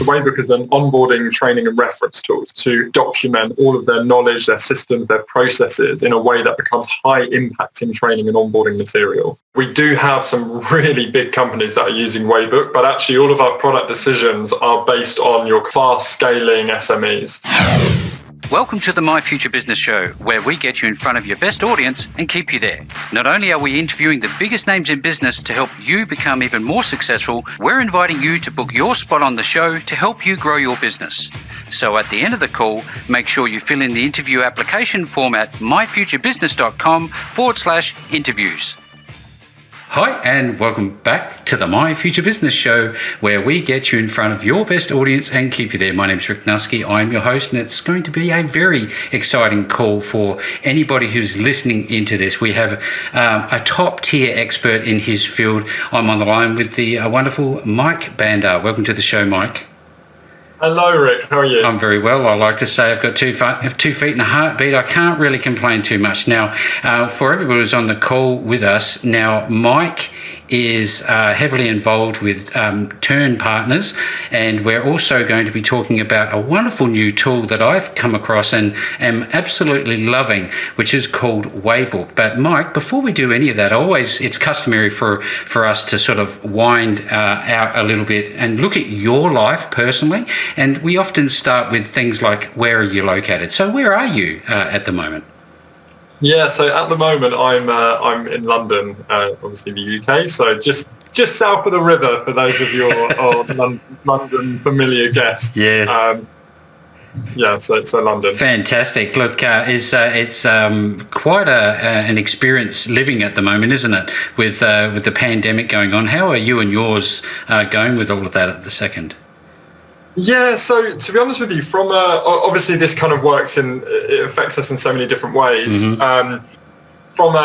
Waybook is an onboarding, training and reference tool to document all of their knowledge, their systems, their processes in a way that becomes high impacting training and onboarding material. We do have some really big companies that are using Waybook, but actually all of our product decisions are based on your fast scaling SMEs. Welcome to the My Future Business Show, where we get you in front of your best audience and keep you there. Not only are we interviewing the biggest names in business to help you become even more successful, we're inviting you to book your spot on the show to help you grow your business. So at the end of the call, make sure you fill in the interview application form at myfuturebusiness.com/interviews. Hi, and welcome back to the My Future Business Show, where we get you in front of your best audience and keep you there. My name's Rick Nusky. I'm your host, and it's going to be a very exciting call for anybody who's listening into this. We have a top-tier expert in his field. I'm on the line with the wonderful Mike Bandar. Welcome to the show, Mike. Hello, Rick. How are you? I'm very well. I like to say I've got 2 feet and a heartbeat. I can't really complain too much. Now, for everybody who's on the call with us, now Mike is heavily involved with Turn Partners, and we're also going to be talking about a wonderful new tool that I've come across and am absolutely loving, which is called Waybook. But Mike, before we do any of that, it's customary for us to sort of wind out a little bit and look at your life personally, and we often start with things like, where are you located? So where are you at the moment? Yeah, so at the moment I'm in London, obviously the UK, so just south of the river for those of your London familiar guests. Yes. So London. Fantastic. Look, it's quite an experience living at the moment, isn't it? With the pandemic going on, how are you and yours going with all of that at the second? Yeah, so to be honest with you, obviously this kind of it affects us in so many different ways. Mm-hmm. From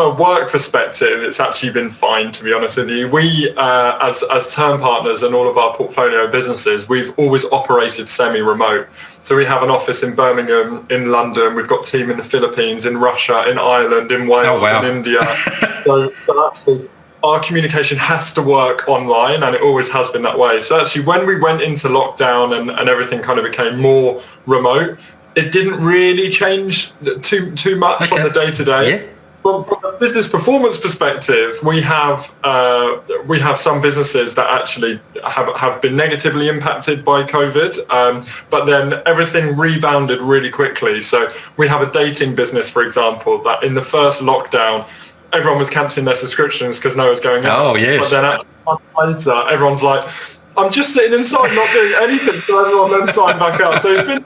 a work perspective, it's actually been fine, to be honest with you. We, as Turn Partners and all of our portfolio businesses, we've always operated semi-remote. So we have an office in Birmingham, in London. We've got a team in the Philippines, in Russia, in Ireland, in Wales, in India. so actually, our communication has to work online, and it always has been that way. So actually, when we went into lockdown and everything kind of became more remote, it didn't really change too much on the day-to-day. Yeah. From a business performance perspective, we have some businesses that actually have been negatively impacted by COVID, but then everything rebounded really quickly. So we have a dating business, for example, that in the first lockdown, everyone was cancelling their subscriptions because no one was going out. Oh, yes. But then later, everyone's like, I'm just sitting inside not doing anything, so everyone then signed back up. So it's been a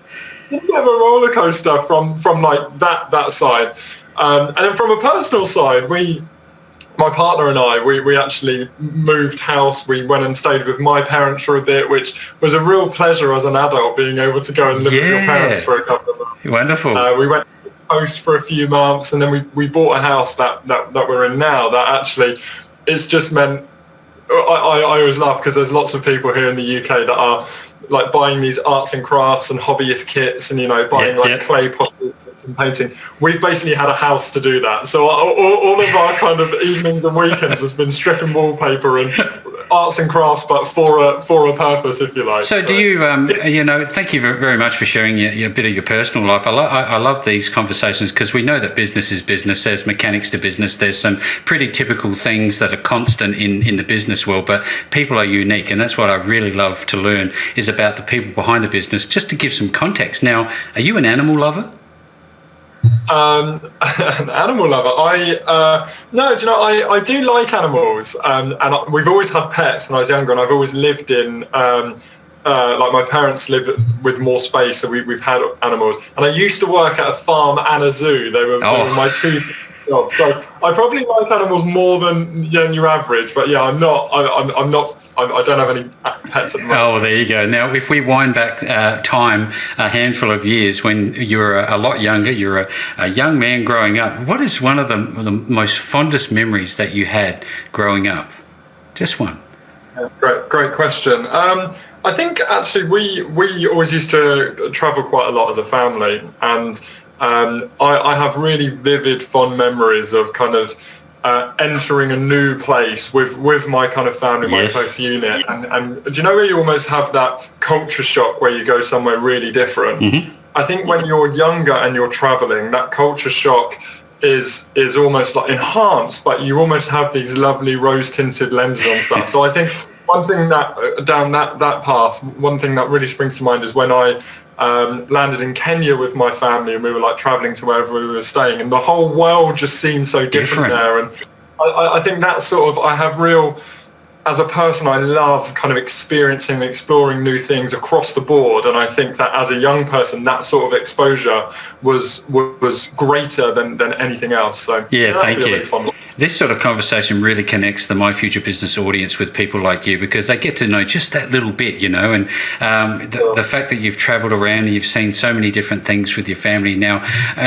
bit of a roller coaster from like that side. And then from a personal side, my partner and I, we actually moved house. We went and stayed with my parents for a bit, which was a real pleasure as an adult, being able to go and live with your parents for a couple of months. Wonderful. We went post for a few months, and then we bought a house that we're in now. That actually, it's just meant, I always laugh because there's lots of people here in the UK that are like buying these arts and crafts and hobbyist kits, and buying clay pottery and painting. We've basically had a house to do that, so all of our kind of evenings and weekends has been stripping wallpaper and arts and crafts, but for a purpose, if you like. So do you, thank you very much for sharing a bit of your personal life. I love these conversations because we know that business is business. There's mechanics to business. There's some pretty typical things that are constant in the business world, but people are unique, and that's what I really love to learn is about the people behind the business, just to give some context. Now, are you an animal lover? An animal lover. I do like animals, and we've always had pets when I was younger, and I've always lived in like my parents live with more space, so we've had animals, and I used to work at a farm and a zoo. They were my two jobs. So I probably like animals more than your average, but yeah, I don't have any pets at the moment. Oh, there you go. Now, if we wind back time a handful of years when you were a lot younger, you're a young man growing up, what is one of the most fondest memories that you had growing up? Just one. Yeah, great question. I think actually we always used to travel quite a lot as a family, and I have really vivid, fond memories of kind of entering a new place with my kind of family, my close unit, and do you know where you almost have that culture shock where you go somewhere really different? I think when you're younger and you're traveling, that culture shock is almost like enhanced, but you almost have these lovely rose-tinted lenses on stuff. So I think one thing that down that path, one thing that really springs to mind is when I landed in Kenya with my family, and we were like traveling to wherever we were staying, and the whole world just seemed so different there. And I think that sort of, I have real, as a person, I love kind of experiencing and exploring new things across the board. And I think that as a young person, that sort of exposure was greater than anything else. So thank you. Really this sort of conversation really connects the My Future Business audience with people like you, because they get to know just that little bit, and the fact that you've traveled around and you've seen so many different things with your family. Now,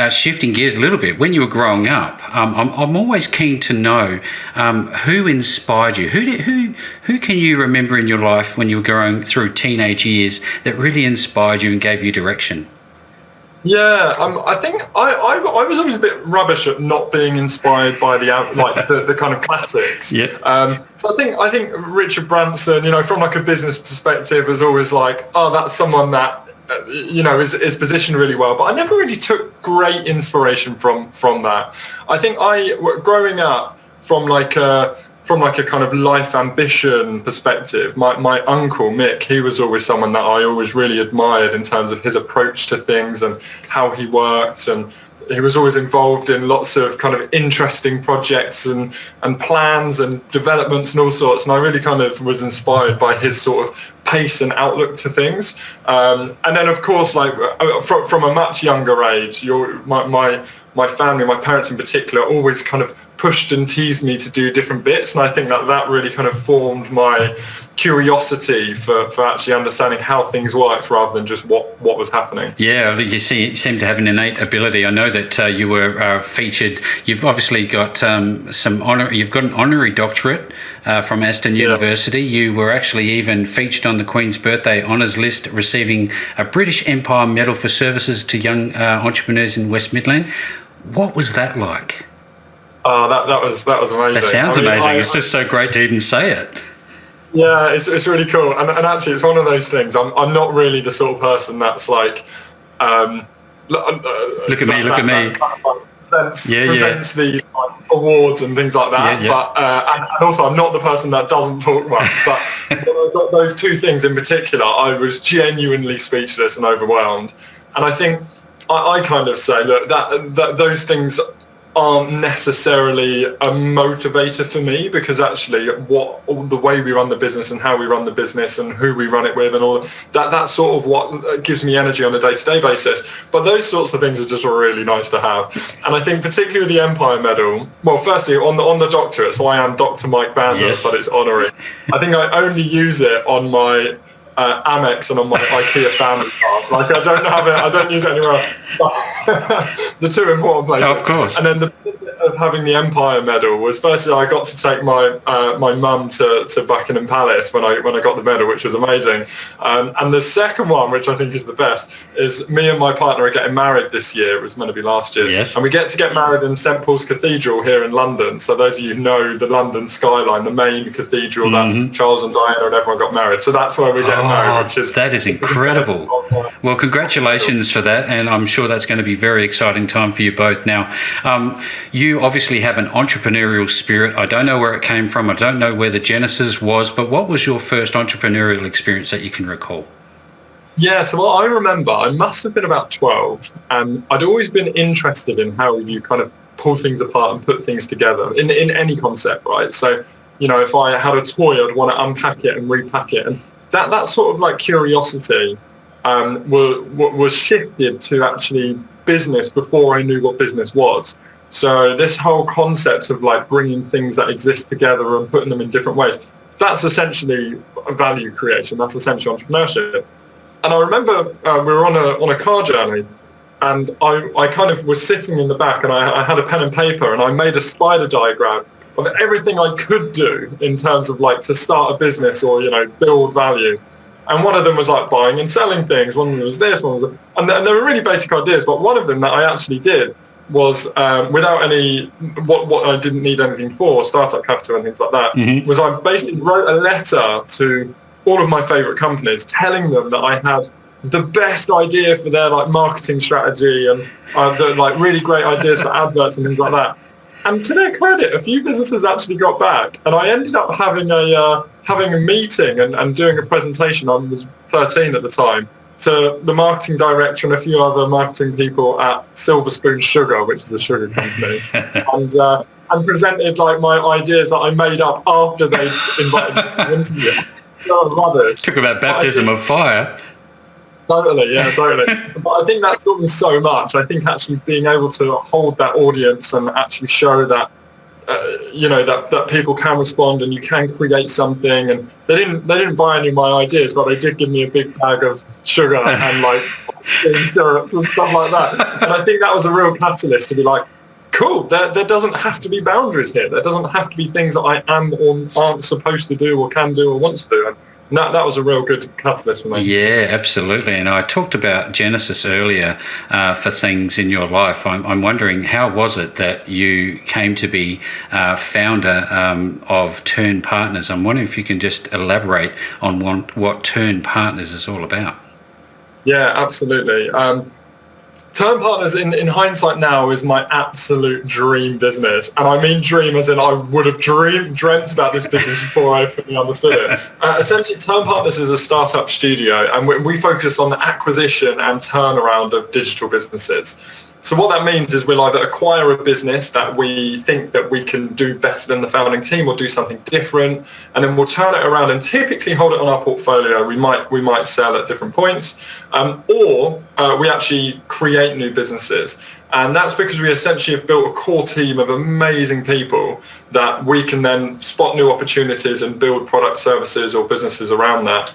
shifting gears a little bit, when you were growing up, I'm always keen to know who inspired you. Who can you remember in your life when you were going through teenage years that really inspired you and gave you direction? Yeah, I think I was always a bit rubbish at not being inspired by the kind of classics. So I think Richard Branson, from like a business perspective, was always like, oh, that's someone that is positioned really well. But I never really took great inspiration from that. I think growing up from like a kind of life ambition perspective, my uncle Mick, he was always someone that I always really admired in terms of his approach to things and how he worked, and he was always involved in lots of kind of interesting projects and plans and developments and all sorts, and I really kind of was inspired by his sort of pace and outlook to things. And then of course, like from a much younger age, my family, my parents in particular, always kind of pushed and teased me to do different bits, and I think that really kind of formed my curiosity for actually understanding how things worked rather than just what was happening. Yeah, you seem to have an innate ability. I know that you were featured. You've obviously got some honor. You've got an honorary doctorate from Aston University. You were actually even featured on the Queen's Birthday Honours List, receiving a British Empire Medal for services to young entrepreneurs in West Midlands. What was that like? Oh, that was amazing. That sounds amazing. It's just so great to even say it. Yeah, it's really cool. And actually, it's one of those things. I'm not really the sort of person that's like, look at me. Presents these awards and things like that. But and also, I'm not the person that doesn't talk much. But when I got those two things in particular, I was genuinely speechless and overwhelmed. And I think I kind of say, look, that those things aren't necessarily a motivator for me, because actually the way we run the business and how we run the business and who we run it with and all that's sort of what gives me energy on a day-to-day basis. But those sorts of things are just really nice to have. And I think particularly with the Empire Medal, well, firstly on the doctorate, so I am Dr. Mike Bandar, but it's honorary. I think I only use it on my Amex and on my IKEA family card. Like I don't use it anywhere else. The two important places. Of course. And then the benefit of having the Empire Medal was, firstly, I got to take my mum to Buckingham Palace when I got the medal, which was amazing. And the second one, which I think is the best, is me and my partner are getting married this year. It was meant to be last year. Yes. And we get to get married in St Paul's Cathedral here in London. So those of you who know the London skyline, the main cathedral that Charles and Diana and everyone got married. So that's where we get married. That is incredible. Well, congratulations for that, and I'm sure that's going to be a very exciting time for you both. Now, you obviously have an entrepreneurial spirit. I don't know where it came from. I don't know where the genesis was, but what was your first entrepreneurial experience that you can recall? Yeah, so what I remember, I must have been about 12, and I'd always been interested in how you kind of pull things apart and put things together in any concept, right? So, if I had a toy, I'd want to unpack it and repack it, and that sort of like curiosity was shifted to actually business before I knew what business was. So this whole concept of like bringing things that exist together and putting them in different ways, that's essentially value creation. That's essentially entrepreneurship. And I remember we were on a car journey, and I kind of was sitting in the back, and I had a pen and paper, and I made a spider diagram of everything I could do in terms of like to start a business or, build value. And one of them was like buying and selling things. One of them was this, one was, and they were really basic ideas. But one of them that I actually did was without any what I didn't need anything for, startup capital and things like that, was I basically wrote a letter to all of my favorite companies telling them that I had the best idea for their like marketing strategy and like really great ideas for adverts and things like that. And to their credit, a few businesses actually got back, and I ended up having a meeting and doing a presentation. I was 13 at the time, to the marketing director and a few other marketing people at Silver Spoon Sugar, which is a sugar company, and presented like my ideas that I made up after they invited me to the interview. Rubbish. Talk about baptism of fire. Totally, yeah, totally. But I think that taught me so much. I think actually being able to hold that audience and actually show that, that people can respond and you can create something. And they didn't buy any of my ideas, but they did give me a big bag of sugar and like syrups and stuff like that. And I think that was a real catalyst to be like, cool, there doesn't have to be boundaries here. There doesn't have to be things that I am or aren't supposed to do or can do or want to do. And that was a real good catalyst for me. Yeah, absolutely. And I talked about Genesis earlier for things in your life. I'm wondering, how was it that you came to be founder of Turn Partners? I'm wondering if you can just elaborate on what Turn Partners is all about. Yeah, absolutely. Turn Partners, in hindsight now, is my absolute dream business. And I mean dream as in I would have dreamt about this business before I fully understood it. Essentially, Turn Partners is a startup studio, and we focus on the acquisition and turnaround of digital businesses. So what that means is we'll either acquire a business that we think that we can do better than the founding team or do something different, and then we'll turn it around and typically hold it on our portfolio. We might sell at different points, or we actually create new businesses. And that's because we essentially have built a core team of amazing people that we can then spot new opportunities and build product, services or businesses around that.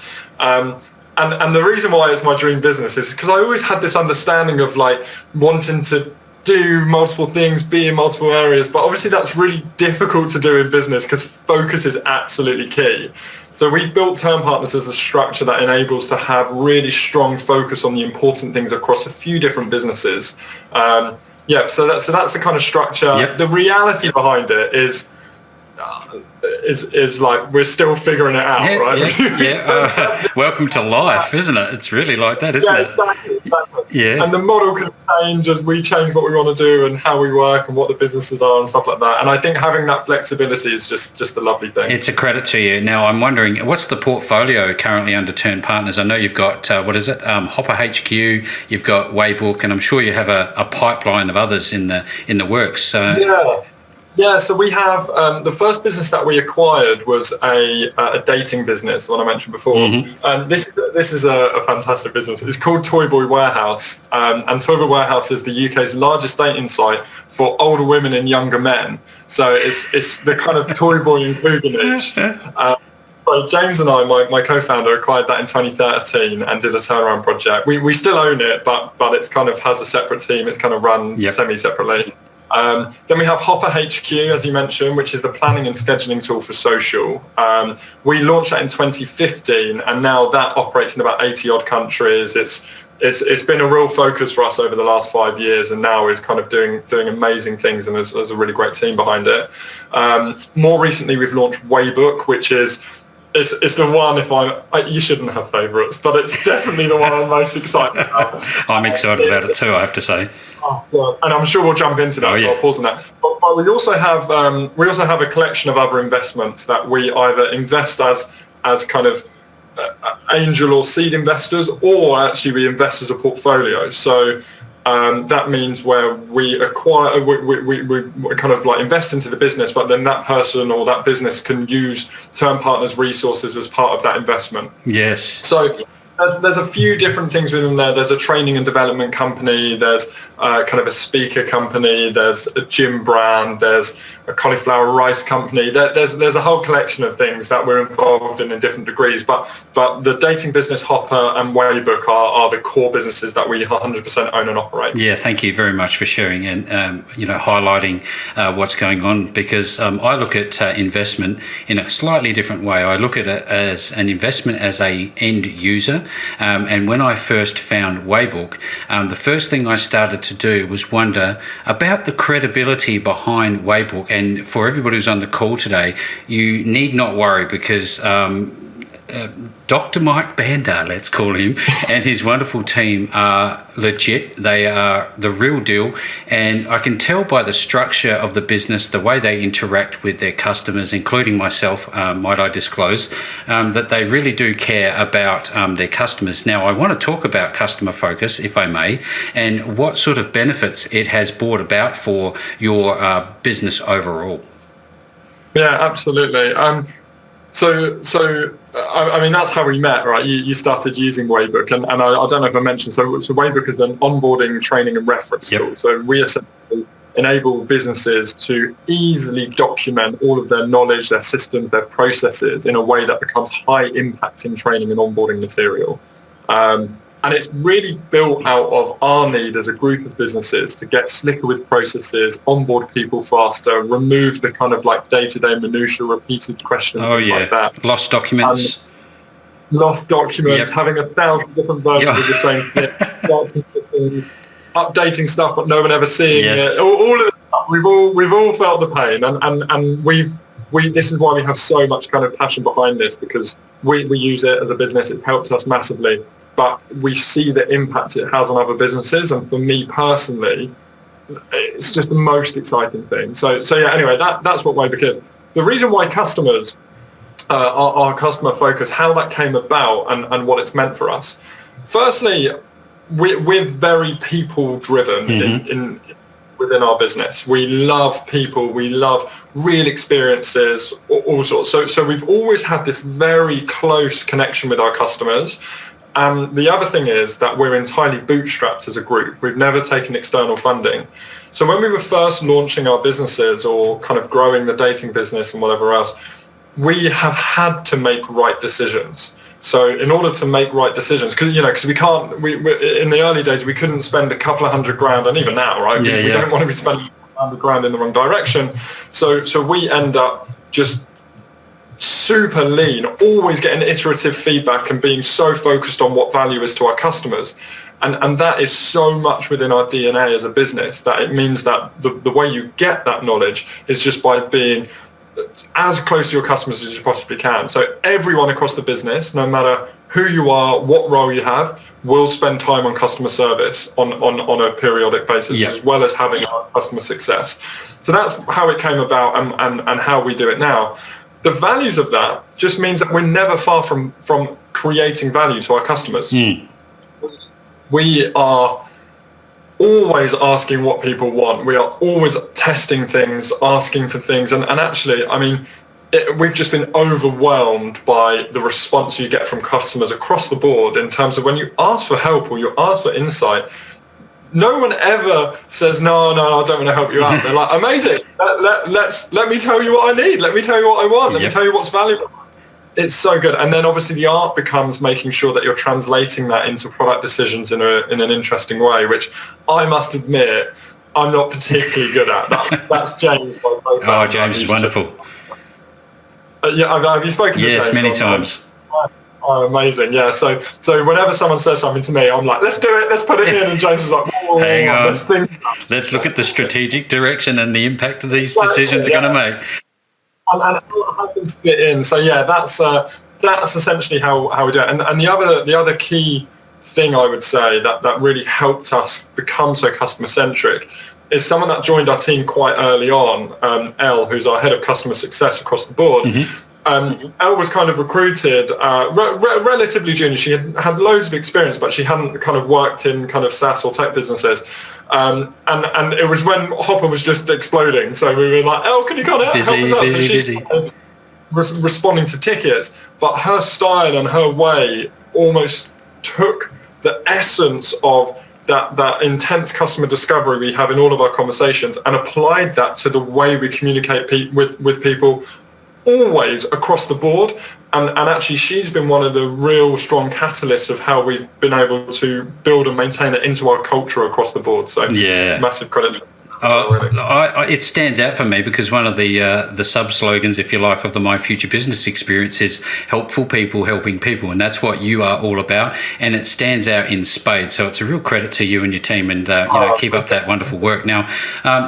And the reason why it's my dream business is because I always had this understanding of like wanting to do multiple things, be in multiple areas, but obviously that's really difficult to do in business because focus is absolutely key. So we've built Turn Partners as a structure that enables to have really strong focus on the important things across a few different businesses. So that's the kind of structure. Yep. The reality behind it is like we're still figuring it out, right? Welcome to life, isn't it? It's really like that, isn't it? Exactly. Yeah. And the model can change as we change what we want to do and how we work and what the businesses are and stuff like that. And I think having that flexibility is just a lovely thing. It's a credit to you. Now, I'm wondering, what's the portfolio currently under Turn Partners? I know you've got, Hopper HQ, you've got Waybook, and I'm sure you have a pipeline of others in the works. Yeah, so we have the first business that we acquired was a dating business, the one I mentioned before. Mm-hmm. This is a fantastic business. It's called Toy Boy Warehouse, and Toy Boy Warehouse is the UK's largest dating site for older women and younger men. So it's the kind of Toy Boy in Cougars. So James and I, my co-founder, acquired that in 2013 and did a turnaround project. We still own it, but it's kind of has a separate team. It's kind of run semi-separately. Then we have Hopper HQ, as you mentioned, which is the planning and scheduling tool for social. We launched that in 2015, and now that operates in about 80 odd countries. It's been a real focus for us over the last 5 years, and now is kind of doing amazing things, and there's a really great team behind it. More recently, we've launched Waybook, which is it's the one. You shouldn't have favourites, but it's definitely the one I'm most excited about. I'm excited about it too, I have to say. Oh, well, and I'm sure we'll jump into that, so I'll pause on that. But we also have a collection of other investments that we either invest as kind of angel or seed investors, or actually we invest as a portfolio. So that means where we acquire, we kind of like invest into the business, but then that person or that business can use Turn Partners resources as part of that investment. Yes. So there's a few different things within there. There's a training and development company. There's kind of a speaker company. There's a gym brand. There's a cauliflower rice company. There's a whole collection of things that we're involved in different degrees. But the dating business, Hopper and Waybook, are the core businesses that we 100% own and operate. Yeah, thank you very much for sharing and highlighting what's going on, because I look at investment in a slightly different way. I look at it as an investment as a end user, and when I first found Waybook, the first thing I started to do was wonder about the credibility behind Waybook. And for everybody who's on the call today, you need not worry, because Dr. Mike Bandar, let's call him, and his wonderful team are legit. They are the real deal. And I can tell by the structure of the business, the way they interact with their customers, including myself, might I disclose, that they really do care about their customers. Now, I want to talk about customer focus, if I may, and what sort of benefits it has brought about for your business overall. Yeah, absolutely. So I mean, that's how we met, right? You started using Waybook, and I don't know if I mentioned, so Waybook is an onboarding, training and reference tool. So we essentially enable businesses to easily document all of their knowledge, their systems, their processes in a way that becomes high impacting training and onboarding material. And it's really built out of our need as a group of businesses to get slicker with processes, onboard people faster, remove the kind of like day-to-day minutiae, repeated questions, like that. Lost documents. Having 1,000 different versions of the same thing, updating stuff but no one ever seeing it. All of it. We've all felt the pain, and this is why we have so much kind of passion behind this, because we use it as a business. It's helped us massively. But we see the impact it has on other businesses, and for me personally, it's just the most exciting thing. So yeah. Anyway, that's what Waybook is. The reason why customers, our customer focus, how that came about, and what it's meant for us. Firstly, we're very people driven in within our business. We love people. We love real experiences, all sorts. So we've always had this very close connection with our customers. The other thing is that we're entirely bootstrapped as a group. We've never taken external funding. So when we were first launching our businesses or kind of growing the dating business and whatever else, we have had to make right decisions. So in order to make right decisions, because we can't, in the early days, we couldn't spend a couple of $100,000, and even now, right? We don't want to be spending $100,000 in the wrong direction. So we end up just super lean, always getting iterative feedback and being so focused on what value is to our customers. And that is so much within our DNA as a business that it means that the way you get that knowledge is just by being as close to your customers as you possibly can. So everyone across the business, no matter who you are, what role you have, will spend time on customer service on a periodic basis, as well as having our customer success. So that's how it came about and how we do it now. The values of that just means that we're never far from creating value to our customers. We are always asking what people want. We are always testing things, asking for things. And actually, I mean, we've just been overwhelmed by the response you get from customers across the board in terms of when you ask for help or you ask for insight. No one ever says, no, I don't want to help you out. They're like, amazing. Let me tell you what I need. Let me tell you what I want. Let me tell you what's valuable. It's so good. And then obviously the art becomes making sure that you're translating that into product decisions in an interesting way, which I must admit I'm not particularly good at. That's James. James is wonderful. Have you spoken to James? Yes, many times. Oh, amazing. Yeah. So whenever someone says something to me, I'm like, let's do it. Let's put it in. And James is like, hang on. Let's look at the strategic direction and the impact that these decisions are going to make. And how things fit in. So yeah, that's essentially how we do it. And the other key thing I would say that really helped us become so customer centric is someone that joined our team quite early on, Elle, who's our head of customer success across the board. Elle was kind of recruited relatively junior. She had loads of experience, but she hadn't kind of worked in kind of SaaS or tech businesses. And it was when Hopper was just exploding. So we were like, Elle, can you kind of help us out? So she's responding to tickets, but her style and her way almost took the essence of that intense customer discovery we have in all of our conversations and applied that to the way we communicate with people always across the board. And actually, she's been one of the real strong catalysts of how we've been able to build and maintain it into our culture across the board. So massive credit to it stands out for me because one of the sub-slogans, if you like, of the My Future Business experience is helpful people helping people, and that's what you are all about, and it stands out in spades. So it's a real credit to you and your team, and keep up that wonderful work. Now,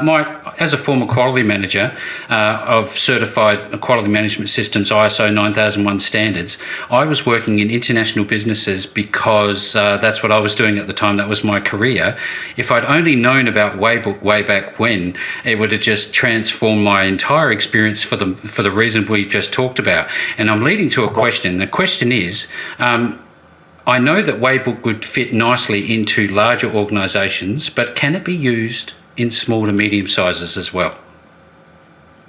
Mike, as a former quality manager of certified quality management systems ISO 9001 standards, I was working in international businesses because that's what I was doing at the time. That was my career. If I'd only known about Waybook way back when, it would have just transformed my entire experience for the reason we just talked about. And I'm leading to a question. The question is, I know that Waybook would fit nicely into larger organisations, but can it be used in small to medium sizes as well?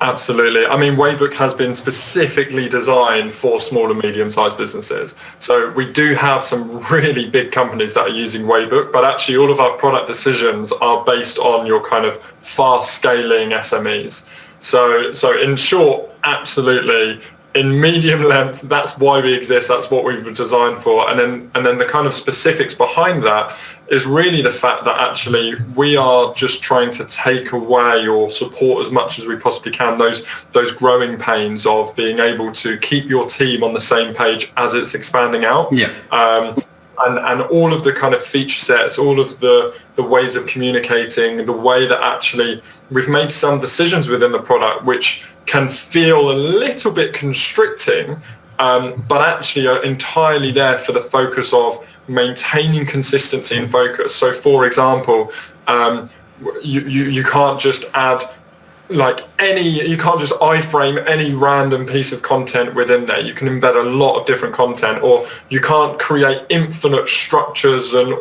Absolutely. I mean, Waybook has been specifically designed for small and medium-sized businesses. So we do have some really big companies that are using Waybook, but actually all of our product decisions are based on your kind of fast-scaling SMEs. So in short, absolutely. In medium length, that's why we exist. That's what we were designed for. And then the kind of specifics behind that is really the fact that actually we are just trying to take away or support as much as we possibly can those growing pains of being able to keep your team on the same page as it's expanding out. And all of the kind of feature sets, all of the ways of communicating, the way that actually we've made some decisions within the product which can feel a little bit constricting, but actually are entirely there for the focus of maintaining consistency and focus. So for example, you can't just add you can't just iframe any random piece of content within there. You can embed a lot of different content, or you can't create infinite structures and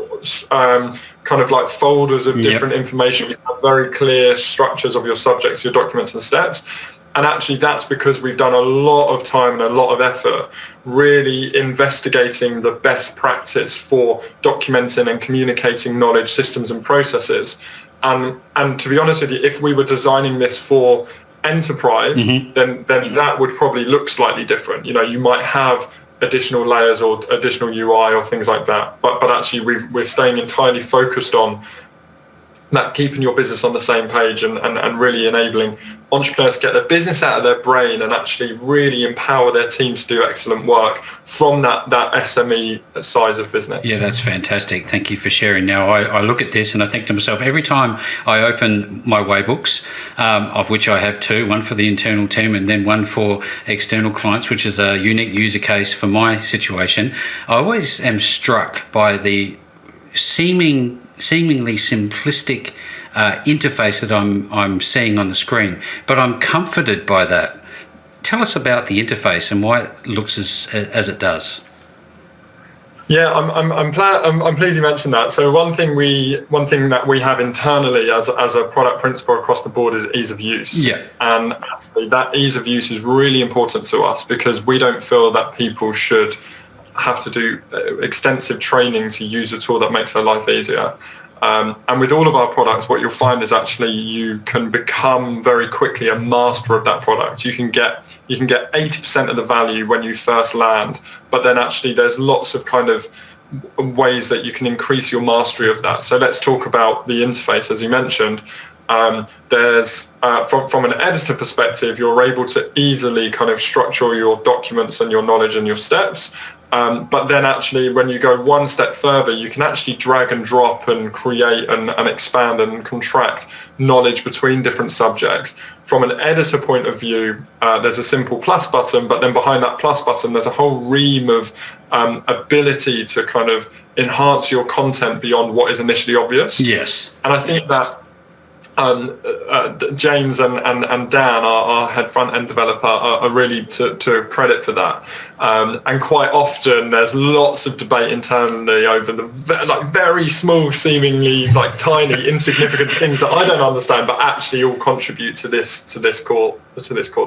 kind of like folders of different information. You have very clear structures of your subjects, your documents and steps. And actually that's because we've done a lot of time and a lot of effort really investigating the best practice for documenting and communicating knowledge, systems and processes. And to be honest with you, if we were designing this for enterprise, then that would probably look slightly different. You might have additional layers or additional UI or things like that. But actually we're staying entirely focused on that, keeping your business on the same page and really enabling entrepreneurs to get their business out of their brain and actually really empower their team to do excellent work from that SME size of business. Yeah, that's fantastic. Thank you for sharing. Now, I look at this and I think to myself, every time I open my Waybooks, of which I have two, one for the internal team and then one for external clients, which is a unique user case for my situation, I always am struck by the seemingly simplistic interface that I'm seeing on the screen, but I'm comforted by that. Tell us about the interface and why it looks as it does. Yeah, I'm pleased you mentioned that. So one thing that we have internally as a product principle across the board is ease of use. Yeah, and actually that ease of use is really important to us because we don't feel that people should have to do extensive training to use a tool that makes their life easier. And with all of our products, what you'll find is actually you can become very quickly a master of that product. You can get 80% of the value when you first land, but then actually there's lots of kind of ways that you can increase your mastery of that. So let's talk about the interface, as you mentioned. There's from an editor perspective, you're able to easily kind of structure your documents and your knowledge and your steps. But then actually when you go one step further, you can actually drag and drop and create and expand and contract knowledge between different subjects. From an editor point of view, there's a simple plus button, but then behind that plus button, there's a whole ream of ability to kind of enhance your content beyond what is initially obvious. Yes. And I think that James and Dan, our head front-end developer, are really to credit for that. And quite often there's lots of debate internally over the very small, seemingly tiny, insignificant things that I don't understand, but actually all contribute to this core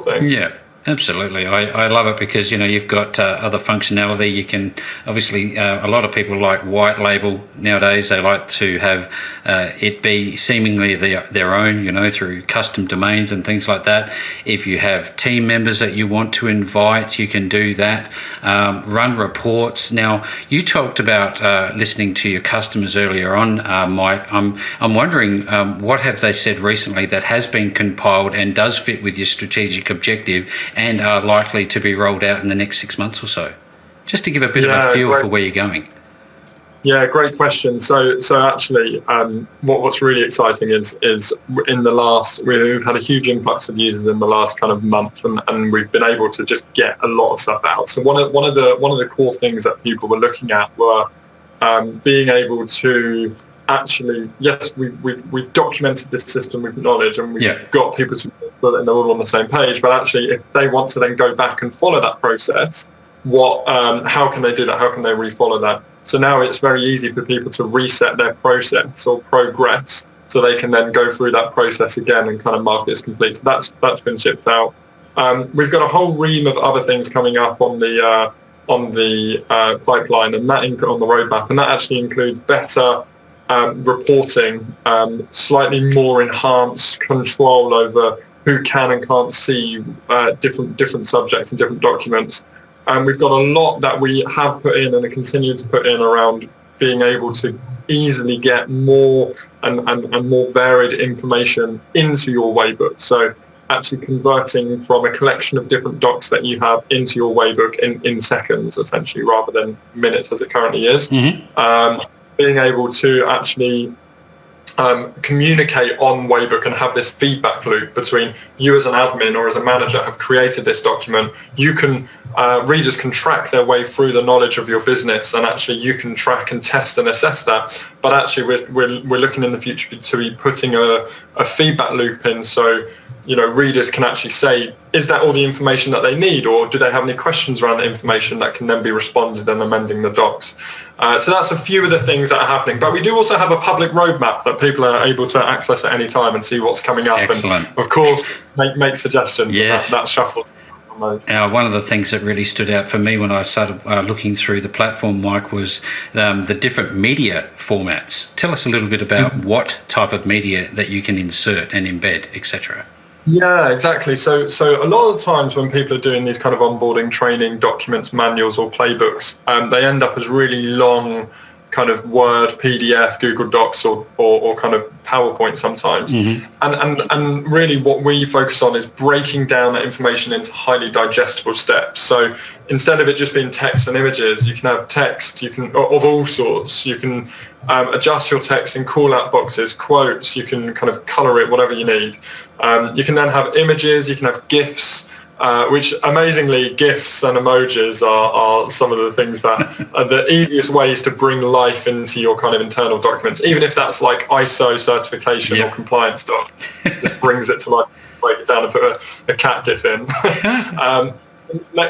thing. Yeah. Absolutely. I love it because, you've got other functionality. You can, obviously, a lot of people like white label nowadays. They like to have it be seemingly their own, through custom domains and things like that. If you have team members that you want to invite, you can do that. Run reports. Now, you talked about listening to your customers earlier on, Mike. I'm wondering, what have they said recently that has been compiled and does fit with your strategic objective and are likely to be rolled out in the next 6 months or so? Just to give a bit of a feel for where you're going. Yeah, great question. So actually, what's really exciting is in the last, we've had a huge influx of users in the last kind of month, and we've been able to just get a lot of stuff out. So one of the core things that people were looking at were being able to actually, yes, we've documented this system with knowledge, and we've got people to put it, and they're all on the same page. But actually, if they want to then go back and follow that process, how can they do that? How can they refollow that? So now it's very easy for people to reset their process or progress, so they can then go through that process again and kind of mark it as complete. So that's been shipped out. We've got a whole ream of other things coming up on the pipeline, and that on the roadmap, and that actually includes better reporting, slightly more enhanced control over who can and can't see different subjects and different documents. And we've got a lot that we have put in and are continuing to put in around being able to easily get more and more varied information into your Waybook. So actually converting from a collection of different docs that you have into your Waybook in seconds, essentially, rather than minutes as it currently is. Mm-hmm. Being able to actually communicate on Waybook and have this feedback loop between you as an admin or as a manager have created this document. You can, readers can track their way through the knowledge of your business, and actually you can track and test and assess that. But actually we're looking in the future to be putting a feedback loop in, so readers can actually say, is that all the information that they need, or do they have any questions around the information that can then be responded and amending the docs? So that's a few of the things that are happening. But we do also have a public roadmap that people are able to access at any time and see what's coming up. Excellent. And of course, make suggestions. Yes. That shuffle. One of the things that really stood out for me when I started looking through the platform, Mike, was the different media formats. Tell us a little bit about what type of media that you can insert and embed, etc. Yeah, exactly. So a lot of the times when people are doing these kind of onboarding training documents, manuals or playbooks, they end up as really long kind of Word, PDF, Google Docs or kind of PowerPoint sometimes. Mm-hmm. And really what we focus on is breaking down that information into highly digestible steps. So instead of it just being text and images, you can have text, you can of all sorts. You can adjust your text in call-out boxes, quotes, you can kind of color it, whatever you need. You can then have images, you can have GIFs, which amazingly GIFs and emojis are some of the things that are the easiest ways to bring life into your kind of internal documents, even if that's like ISO certification or compliance stuff. Just brings it to life, break it down and put a cat GIF in.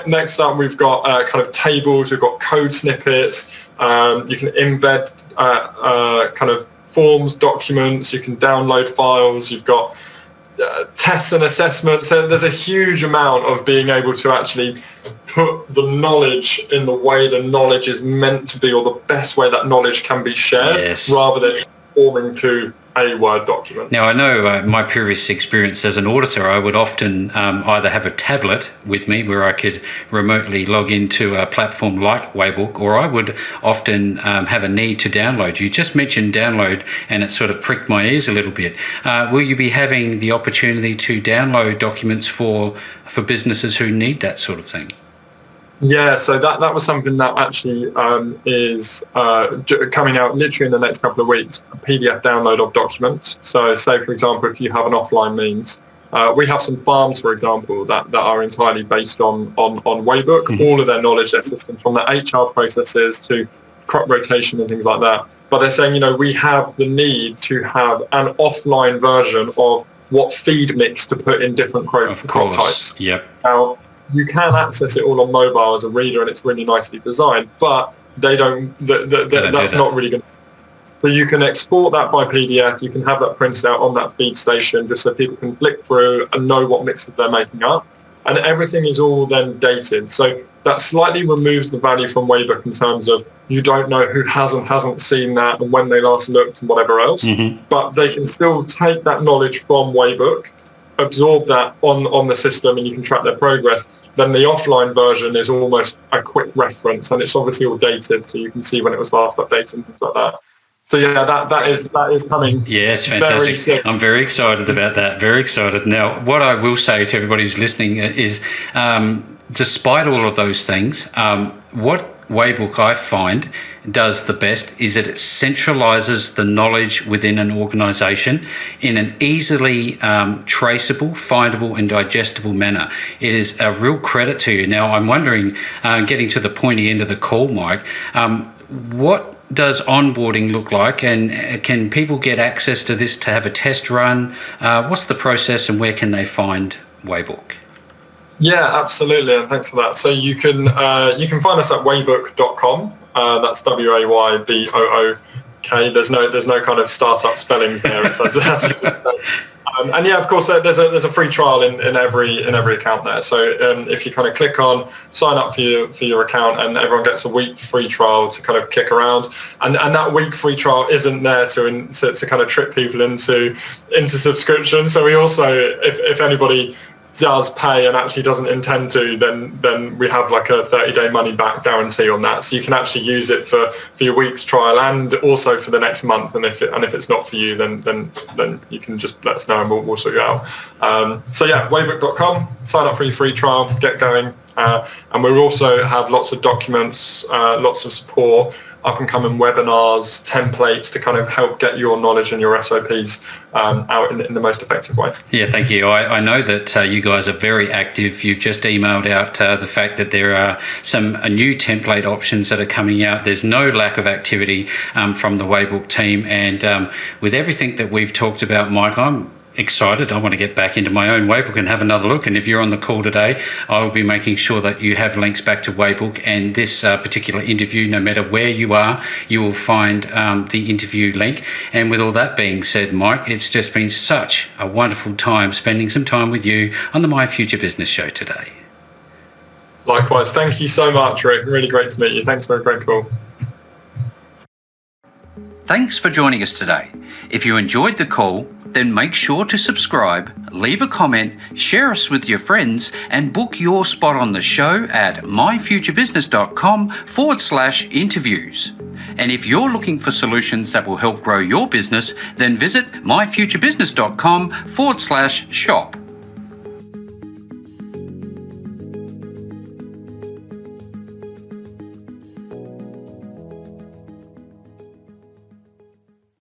Next up, we've got kind of tables, we've got code snippets, you can embed kind of forms, documents, you can download files, you've got tests and assessments. So there's a huge amount of being able to actually put the knowledge in the way the knowledge is meant to be, or the best way that knowledge can be shared, rather than forming to a Word document. Now, I know my previous experience as an auditor, I would often either have a tablet with me where I could remotely log into a platform like Waybook, or I would often have a need to download. You just mentioned download, and it sort of pricked my ears a little bit. Will you be having the opportunity to download documents for businesses who need that sort of thing? Yeah, so that was something that actually is coming out literally in the next couple of weeks, a PDF download of documents. So say, for example, if you have an offline means, we have some farms, for example, that are entirely based on Waybook, mm-hmm. all of their knowledge, their systems, from their HR processes to crop rotation and things like that. But they're saying, we have the need to have an offline version of what feed mix to put in different crop types. Yep. Now, you can access it all on mobile as a reader, and it's really nicely designed, but they don't. That's not really good. So you can export that by PDF. You can have that printed out on that feed station, just so people can flick through and know what mixes they're making up. and everything is all then dated. So that slightly removes the value from Waybook in terms of you don't know who hasn't seen that and when they last looked and whatever else. But they can still take that knowledge from Waybook, absorb that on the system, and you can track their progress. Then the offline version is almost a quick reference, and it's obviously all dated, so you can see when it was last updated and things like that. So yeah, that is coming. Yes, fantastic. I'm very excited about that. Very excited. Now, what I will say to everybody who's listening is, despite all of those things, what Waybook I find does the best is that it centralizes the knowledge within an organization in an easily traceable, findable and digestible manner. It is a real credit to you. Now, I'm wondering, getting to the pointy end of the call, Mike, what does onboarding look like, and can people get access to this to have a test run? What's the process, and where can they find Waybook? Yeah, absolutely, and thanks for that. So you can find us at waybook.com. That's WAYBOOK. There's no kind of startup spellings there. And yeah, of course, there's a free trial in every account there. So if you kind of click on sign up for your account, and everyone gets a week free trial to kind of kick around, and that week free trial isn't there to kind of trick people into subscription. So we also, if anybody does pay and actually doesn't intend to, then we have like a 30-day money back guarantee on that. So you can actually use it for your week's trial and also for the next month. And if it's not for you, then you can just let us know and we'll sort you out. So yeah, waybook.com, sign up for your free trial, get going. And we also have lots of documents, lots of support, up and coming webinars, templates to kind of help get your knowledge and your SOPs out in the most effective way. Yeah, thank you. I know that you guys are very active. You've just emailed out the fact that there are some new template options that are coming out. There's no lack of activity from the Waybook team. And with everything that we've talked about, Mike, I'm excited. I want to get back into my own Waybook and have another look. And if you're on the call today, I will be making sure that you have links back to Waybook and this particular interview. No matter where you are, you will find the interview link. And with all that being said, Mike, it's just been such a wonderful time spending some time with you on the My Future Business show today. Likewise. Thank you so much, Rick. Really great to meet you. Thanks for a great call. Thanks for joining us today. If you enjoyed the call, then make sure to subscribe, leave a comment, share us with your friends, and book your spot on the show at myfuturebusiness.com/interviews. And if you're looking for solutions that will help grow your business, then visit myfuturebusiness.com/shop.